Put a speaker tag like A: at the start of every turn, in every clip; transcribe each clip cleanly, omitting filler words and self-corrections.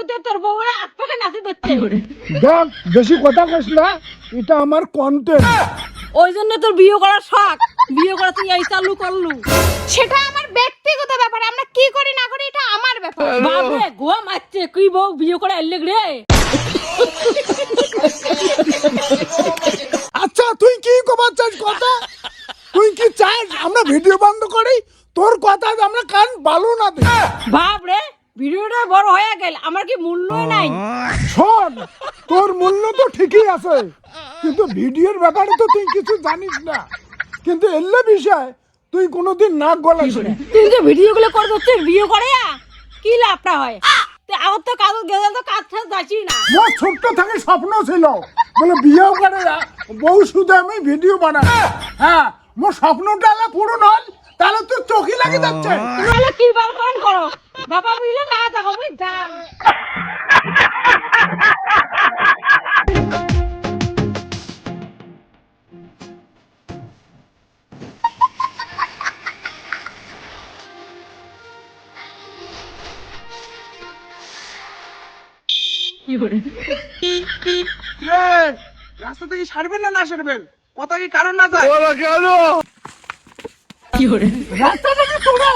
A: করতে তোর বউরা আটপাকে নাচি দিচ্ছে।
B: দেখ বেশি কথা কইস না, এটা আমার কন্টেন্ট।
A: ওই জন্য তোর বিয়ে করার শখ, বিয়ে করা তুই এই চালু করলু।
C: সেটা আমার ব্যক্তিগত ব্যাপার, আমরা কি করি না করি এটা আমার ব্যাপার।
A: বাপরে গোয়া মারছে, কি বউ বিয়ে করে আইলে রে।
B: আচ্ছা তুই কি কবার চাস কথা? তুই কি চাস আমরা ভিডিও বন্ধ করি? তোর কথা আমরা কান ভালো না দে।
A: বাপরে ভিডিওটা বড় হয়ে গেল, আমার কি মূল্যই নাই।
B: শোন, তোর মূল্য তো ঠিকই আছে, কিন্তু ভিডিওর ব্যাপারে তো তুই কিছু জানিস না। কিন্তু এলে বিষয় তুই কোনোদিন নাক গলাস না।
A: তুই যে ভিডিওগুলো করে দিচ্ছিস, বিয়ে করে কি লাভটা হয়? আমার তো কাজ গেলে তো কাজ ছাড়া যাচ্ছি না।
B: মোর ছোট্ট থেকে স্বপ্ন ছিল বলে বিয়েও করে বউ শুধু আমি ভিডিও বানাই। হ্যাঁ, মোর স্বপ্নটা পূরণ হল, তাহলে তো চোখই লাগে যাচ্ছে।
A: তাহলে কি বালকরণ করো বাবা, বুঝলে না দেখো বুঝতাম।
D: রাস্তা থেকে সারবেন না না সারবেন, কথা কি কারণ না যায়?
B: রাস্তাটা কি তোরা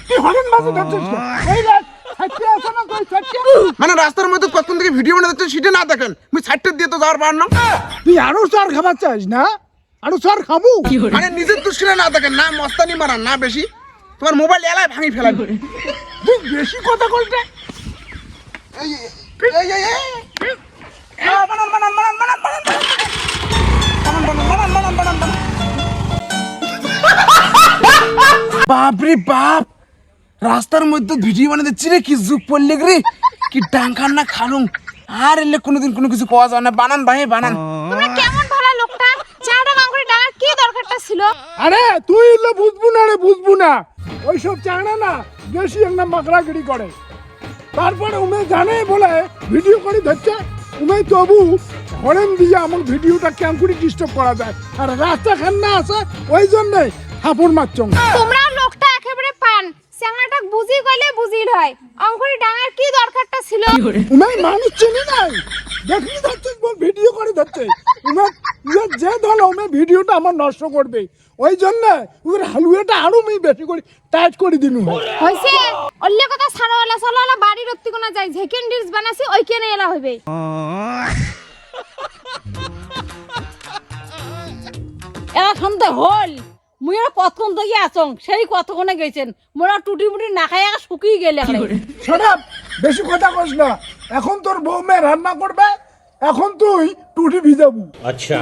B: তুই হরেন বাজে ধরছিস তো? এই রাত ছাড়তে আসে না তুই ছাড়তে?
D: মানে রাস্তার মধ্যে কতক্ষণ থেকে ভিডিও বানাতে সেটা না দেখেন, আমি সাইডটা দিয়ে তো যাওয়ার পার না।
B: তুই আরো চর খাবার চাস না? আরো চর খাবো?
D: মানে নিজের দুষ্কিরা না দেখেন, না মস্তানি মারান না বেশি, তোমার মোবাইল এলাই ভাঙি ফেলাবে।
B: তুই বেশি কথা বলতে।
D: এই এই এই এই বানান বানান বানান বানান বানান বানান বানান বানান বানান। বাপরে বাপ, রাস্তার মধ্যে ভিডিও বানাতে চিরে কি যুগ পড়লে রে, কি ডাঙ্কার না খালুম। আর এলে কোনোদিন কোনো কিছু পাওয়া যায় না। বানান ভাই বানান।
C: তোমরা কেমন ভালো লোকটা, চাটা কাঙ্কুরি ডাঙার কি দরকারটা ছিল?
B: আরে তুই এলে বুঝবো না রে, বুঝবো না। ওইসব চাঙা না বেশি একটা মাকড়াগিরি করে, তারপরে উমে জানে বলে ভিডিও করে ধরছে। উমে তবু হরেন দিয়ে আমার ভিডিওটা কেমন করে ডিস্টার্ব করা যায়। আর রাস্তা খান না আছে ওই জন্যে থাপড় মারছ।
C: তোমরা লোকটা একেবারে পান, চ্যাংড়াটা বুঝি গলে বুঝি হয়। অঙ্কুরি ডাঙার কি দরকারটা ছিল?
B: উমে মানুষ চিনি নাই, দেখলি ধরছে ভিডিও করে ধরছে। উমে যে ধরো উমে ভিডিওটা আমার নষ্ট করবে, ওই জন্য ওর হালুয়াটা আরো আমি বেশি করে টাইট করে দিনু।
C: হইছে অল্য কথা ছাড়াওয়ালা চলাওয়ালা বাড়ির অত্তি কোনা যায়, সেকেন্ড ডিশ বানাছি ওই কেনে এলা হইবে।
A: এরা শুনতে হল মুই আর কতক্ষণ থেকে আসং, সেই কতক্ষণে গেছেন মোরা টুটি মুটি না খাই শুকিয়ে গেলে।
B: শোনাব বেশি কথা কস না। এখন তোর বউ মেয়ে রান্না করবে, এখন তুই টুটি ভিজাবু।
E: अच्छा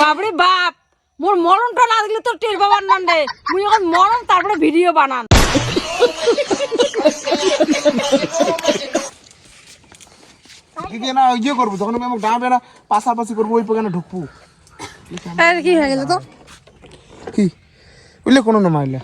A: বাপরে বাপ, মোর মরণটা না দেখলে তোর টের বাবার নাম রে। মুই এখন মরণ তারপরে ভিডিও বানান।
D: দিদি না ইয়ে করবো, যখন আমি আমাকে ডাঁবে না পাশাপাশি করবো, ওই পকেটে ঢুকবো।
C: আর কি হয়ে গেল তো?
D: কি বুঝলে কোনো না মাইলে